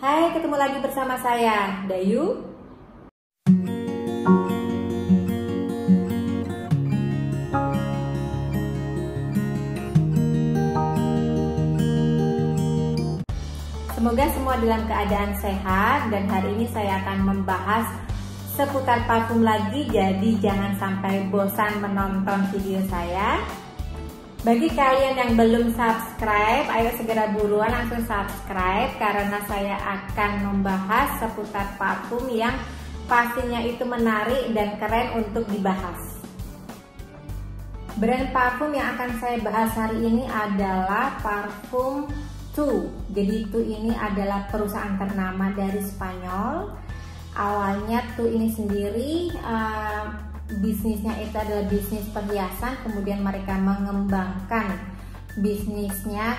Hai, ketemu lagi bersama saya, Dayu. Semoga semua dalam keadaan sehat, dan hari ini saya akan membahas seputar parfum lagi, jadi jangan sampai bosan menonton video saya. Bagi kalian yang belum subscribe, ayo segera buruan langsung subscribe karena saya akan membahas seputar parfum yang pastinya itu menarik dan keren untuk dibahas. Brand parfum yang akan saya bahas hari ini adalah parfum Tu. Jadi Tu ini adalah perusahaan ternama dari Spanyol. Awalnya Tu ini sendiri bisnisnya itu adalah bisnis perhiasan, kemudian mereka mengembangkan bisnisnya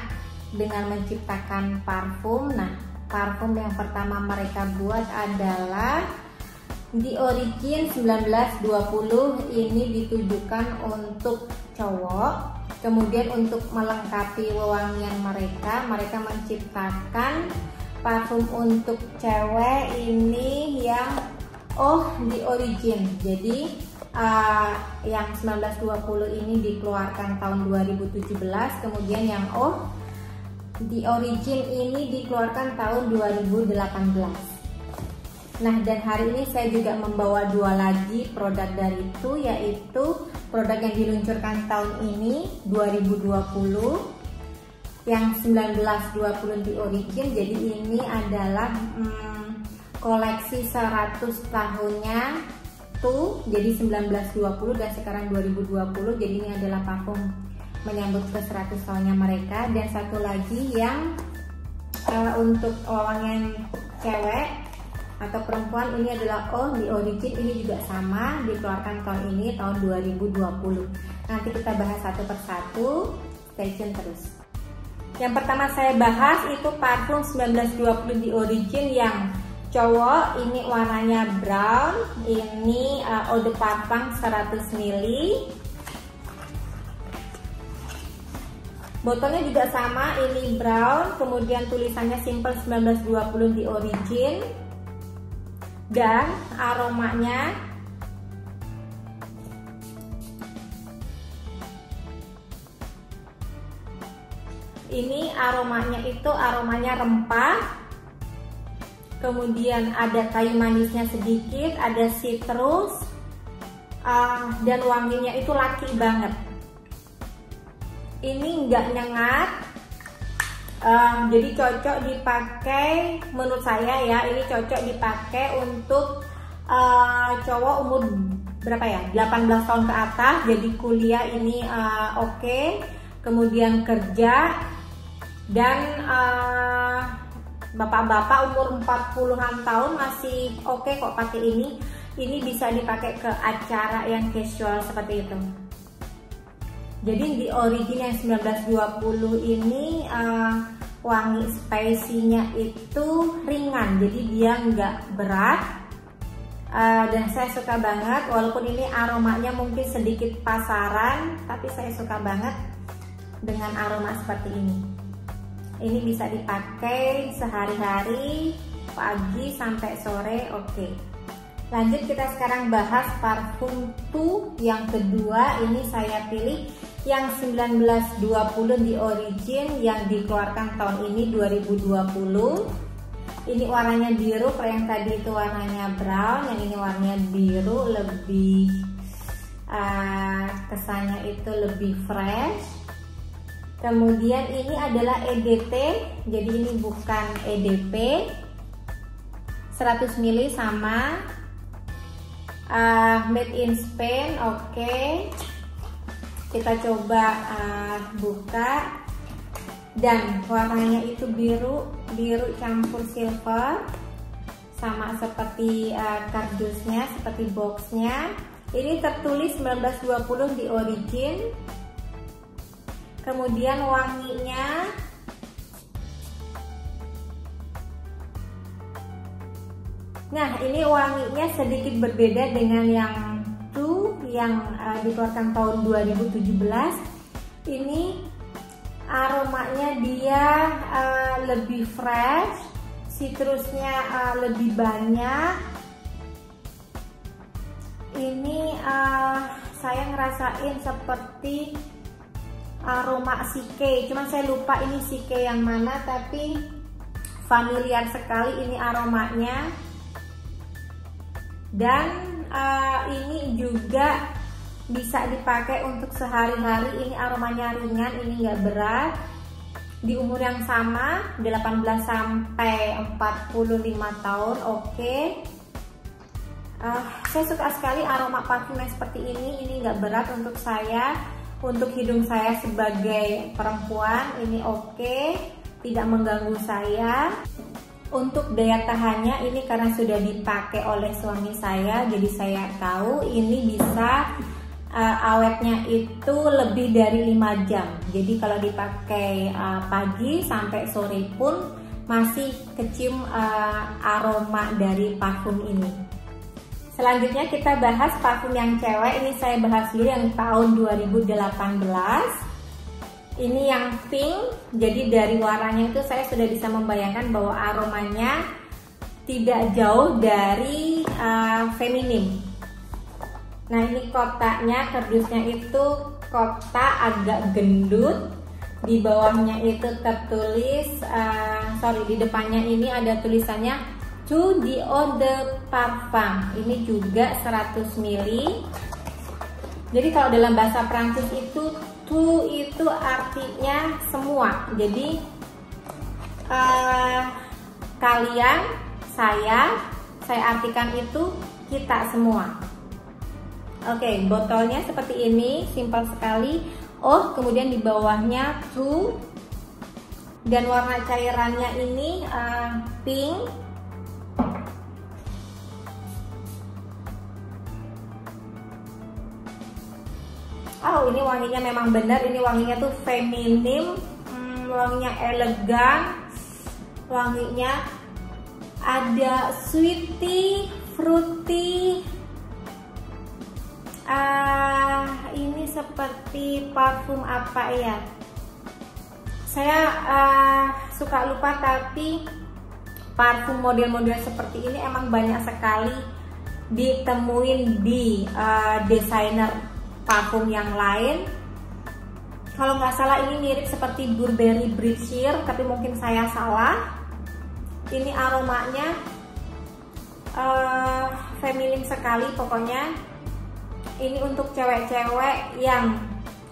dengan menciptakan parfum. Nah, parfum yang pertama mereka buat adalah The Origin 1920. Ini ditujukan untuk cowok. Kemudian untuk melengkapi wewangian mereka menciptakan parfum untuk cewek ini yang The Origin. Jadi yang 1920 ini dikeluarkan tahun 2017, kemudian yang The Origin ini dikeluarkan tahun 2018. Nah, dan hari ini saya juga membawa dua lagi produk dari itu, yaitu produk yang diluncurkan tahun ini 2020 yang 1920 The Origin. Jadi ini adalah koleksi 100 tahunnya Tu, jadi 1920 dan sekarang 2020. Jadi ini adalah parfum menyambut ke 100 tahunnya mereka. Dan satu lagi yang untuk wewangian cewek atau perempuan, ini adalah The Origin. Ini juga sama, dikeluarkan tahun ini, tahun 2020. Nanti kita bahas satu persatu, stay tune terus. Yang pertama saya bahas itu parfum 1920 The Origin yang cowok. Ini warnanya brown. Ini eau de parfum 100 ml. Botolnya juga sama, ini brown. Kemudian tulisannya simple 1920 The Origin. Dan aromanya itu aromanya rempah. Kemudian ada kayu manisnya sedikit, ada citrus, dan wanginya itu laki banget. Ini nggak nyengat, jadi cocok dipakai, menurut saya ya, ini cocok dipakai untuk cowok umur berapa ya, 18 tahun ke atas. Jadi kuliah ini oke. Kemudian kerja, dan bapak-bapak umur 40-an tahun masih oke kok pakai ini. Ini bisa dipakai ke acara yang casual seperti itu. Jadi The Origin yang 1920 ini wangi spicy-nya itu ringan, jadi dia nggak berat. Dan saya suka banget, walaupun ini aromanya mungkin sedikit pasaran, tapi saya suka banget dengan aroma seperti ini. Ini bisa dipakai sehari-hari, pagi sampai sore, oke. Lanjut, kita sekarang bahas parfum Tu yang kedua. Ini saya pilih yang 1920 The Origin yang dikeluarkan tahun ini 2020. Ini warnanya biru, kalau yang tadi itu warnanya brown, yang ini warnanya biru, lebih kesannya itu lebih fresh. Kemudian ini adalah EDT, jadi ini bukan EDP. 100 ml sama, made in Spain, oke. Kita coba buka, dan warnanya itu biru campur silver, sama seperti kardusnya, seperti boxnya. Ini tertulis 1920 The Origin. Kemudian wanginya ini wanginya sedikit berbeda dengan yang Tu yang dikeluarkan tahun 2017. Ini aromanya dia lebih fresh, Citrusnya lebih banyak. Ini saya ngerasain seperti aroma sike, cuman saya lupa ini sike yang mana, tapi familiar sekali ini aromanya. Dan ini juga bisa dipakai untuk sehari-hari. Ini aromanya ringan, ini nggak berat. Di umur yang sama, 18 sampai 45 tahun, oke. Saya suka sekali aroma parfumnya seperti ini nggak berat untuk saya. Untuk hidung saya sebagai perempuan, ini oke, tidak mengganggu saya. Untuk daya tahannya, ini karena sudah dipakai oleh suami saya, jadi saya tahu ini bisa awetnya itu lebih dari 5 jam. Jadi kalau dipakai pagi sampai sore pun masih kecium aroma dari parfum ini. Selanjutnya kita bahas parfum yang cewek. Ini saya bahas dulu yang tahun 2018. Ini yang pink. Jadi dari warnanya itu saya sudah bisa membayangkan bahwa aromanya tidak jauh dari feminim. Nah, ini kotaknya, kardusnya itu kotak agak gendut. Di bawahnya itu tertulis, di depannya ini ada tulisannya To the Eau de Parfum. Ini juga 100 ml. Jadi kalau dalam bahasa Prancis itu to itu artinya semua. Jadi kalian, saya artikan itu kita semua. Oke, botolnya seperti ini, simpel sekali. Oh, kemudian di bawahnya to, dan warna cairannya ini pink. Oh, ini wanginya memang benar, ini wanginya tuh feminim, wanginya elegan, wanginya ada sweety, fruity. Ini seperti parfum apa ya? Saya suka lupa, tapi parfum model-model seperti ini emang banyak sekali ditemuin di desainer parfum yang lain. Kalau nggak salah ini mirip seperti Burberry Bridge Sheer, tapi mungkin saya salah. Ini aromanya feminin sekali pokoknya. Ini untuk cewek-cewek yang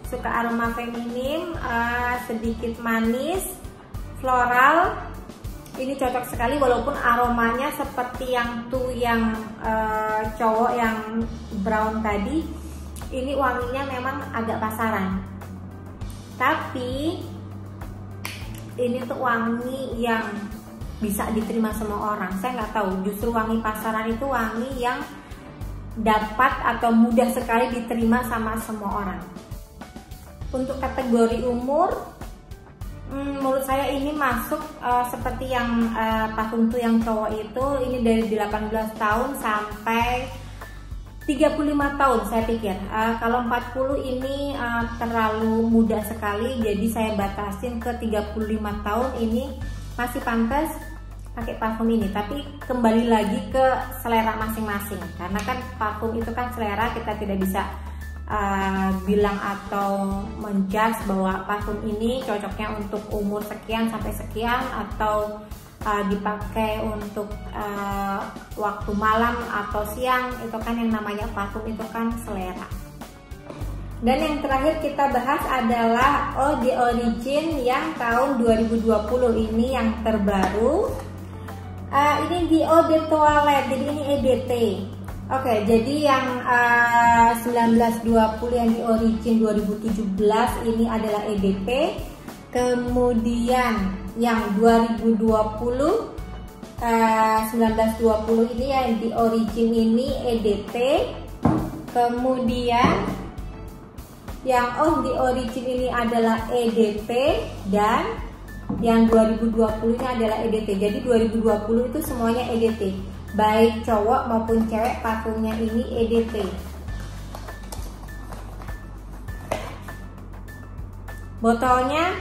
suka aroma feminim, sedikit manis, floral. Ini cocok sekali, walaupun aromanya seperti yang cowok yang brown tadi. Ini wanginya memang agak pasaran, tapi ini tuh wangi yang bisa diterima semua orang. Saya nggak tahu, justru wangi pasaran itu wangi yang dapat atau mudah sekali diterima sama semua orang. Untuk kategori umur, menurut saya ini masuk seperti yang parfum tuh yang cowok itu. Ini dari 18 tahun sampai 35 tahun saya pikir. Kalau 40 ini terlalu muda sekali, jadi saya batasin ke 35 tahun. Ini masih pantas pakai parfum ini, tapi kembali lagi ke selera masing-masing, karena kan parfum itu kan selera, kita tidak bisa bilang atau menjudge bahwa parfum ini cocoknya untuk umur sekian sampai sekian, atau dipakai untuk waktu malam atau siang. Itu kan yang namanya parfum itu kan selera. Dan yang terakhir kita bahas adalah Eau d'Origine yang tahun 2020, ini yang terbaru. Ini di Eau de Toilette, jadi ini EDT. Oke, jadi yang 1920 yang di Origin 2017 ini adalah EDT. Kemudian yang 2020 1920 ini yang di Origin ini EDT. Kemudian yang Eau de Origin ini adalah EDT, dan yang 2020 ini adalah EDT. Jadi 2020 itu semuanya EDT, baik cowok maupun cewek, parfumnya ini EDT. Botolnya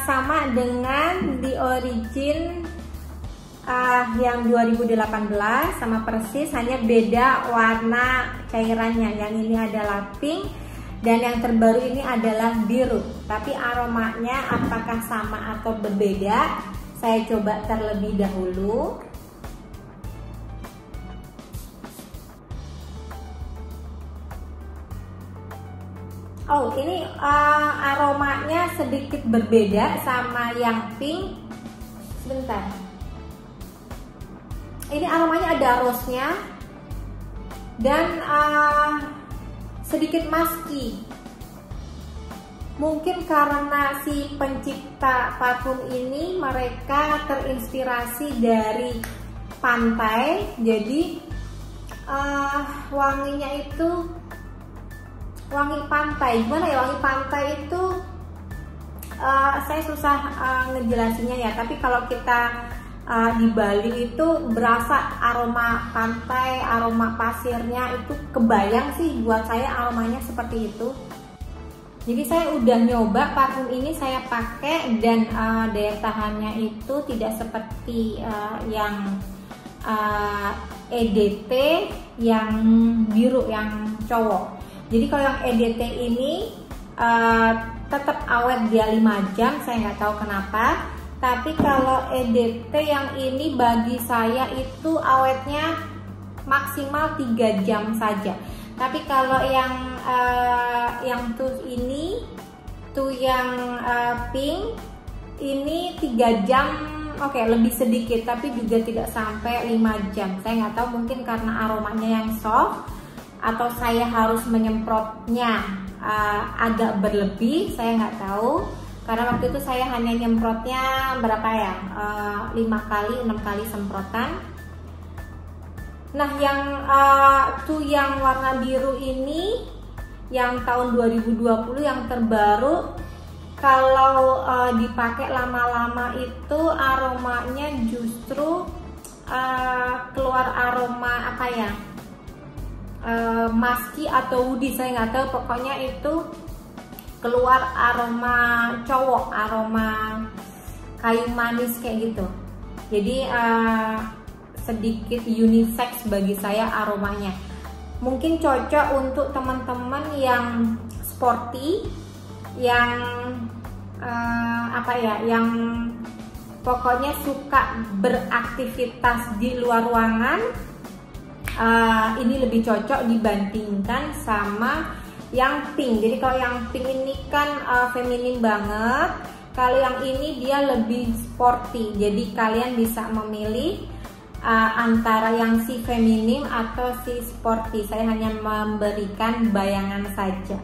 sama dengan di Origin yang 2018 sama persis, hanya beda warna cairannya. Yang ini adalah pink dan yang terbaru ini adalah biru. Tapi aromanya apakah sama atau berbeda? Saya coba terlebih dahulu. Oh, ini aromanya sedikit berbeda sama yang pink. Sebentar. Ini aromanya ada rose-nya dan sedikit musky. Mungkin karena si pencipta parfum ini mereka terinspirasi dari pantai, jadi wanginya itu wangi pantai. Gimana ya, wangi pantai itu saya susah ngejelasinnya ya, tapi kalau kita di Bali itu berasa aroma pantai, aroma pasirnya itu kebayang sih, buat saya aromanya seperti itu. Jadi saya udah nyoba parfum ini, saya pakai dan daya tahannya itu tidak seperti yang EDT yang biru yang cowok. Jadi kalau yang EDT ini tetap awet dia 5 jam, saya nggak tahu kenapa. Tapi kalau EDT yang ini bagi saya itu awetnya maksimal 3 jam saja. Tapi kalau yang tuh yang pink ini 3 jam, oke, lebih sedikit, tapi juga tidak sampai 5 jam. Saya nggak tahu, mungkin karena aromanya yang soft atau saya harus menyemprotnya agak berlebih, saya nggak tahu. Karena waktu itu saya hanya nyemprotnya berapa ya, 5 kali 6 kali semprotan. Nah, yang yang warna biru ini yang tahun 2020 yang terbaru, kalau dipakai lama-lama itu aromanya justru keluar aroma apa ya, musky atau woody, saya nggak tahu, pokoknya itu keluar aroma cowok, aroma kayu manis kayak gitu. Jadi sedikit unisex bagi saya aromanya. Mungkin cocok untuk teman-teman yang sporty, yang yang pokoknya suka beraktivitas di luar ruangan. Ini lebih cocok dibandingkan sama yang pink. Jadi kalau yang pink ini kan feminin banget, kalau yang ini dia lebih sporty. Jadi kalian bisa memilih antara yang si feminim atau si sporty. Saya hanya memberikan bayangan saja.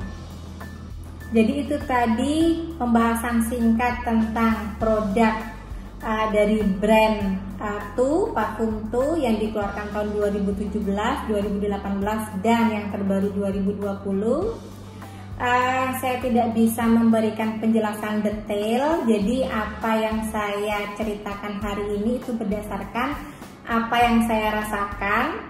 Jadi itu tadi pembahasan singkat tentang produk dari brand parfum Tu yang dikeluarkan tahun 2017, 2018 dan yang terbaru 2020. Saya tidak bisa memberikan penjelasan detail, jadi apa yang saya ceritakan hari ini itu berdasarkan apa yang saya rasakan.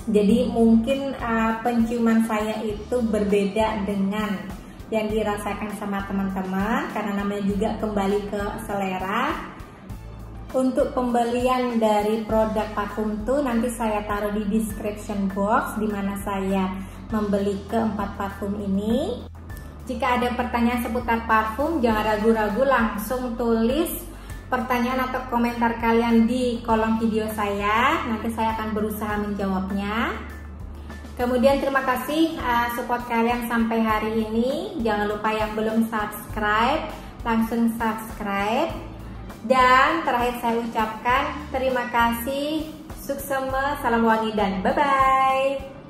Jadi mungkin penciuman saya itu berbeda dengan yang dirasakan sama teman-teman, karena namanya juga kembali ke selera. Untuk pembelian dari produk parfum Tu nanti saya taruh di description box di mana saya membeli keempat parfum ini. Jika ada pertanyaan seputar parfum, jangan ragu-ragu, langsung tulis pertanyaan atau komentar kalian di kolom video saya. Nanti saya akan berusaha menjawabnya. Kemudian terima kasih support kalian sampai hari ini. Jangan lupa yang belum subscribe, langsung subscribe. Dan terakhir saya ucapkan terima kasih, suksema, salam wangi, dan bye-bye.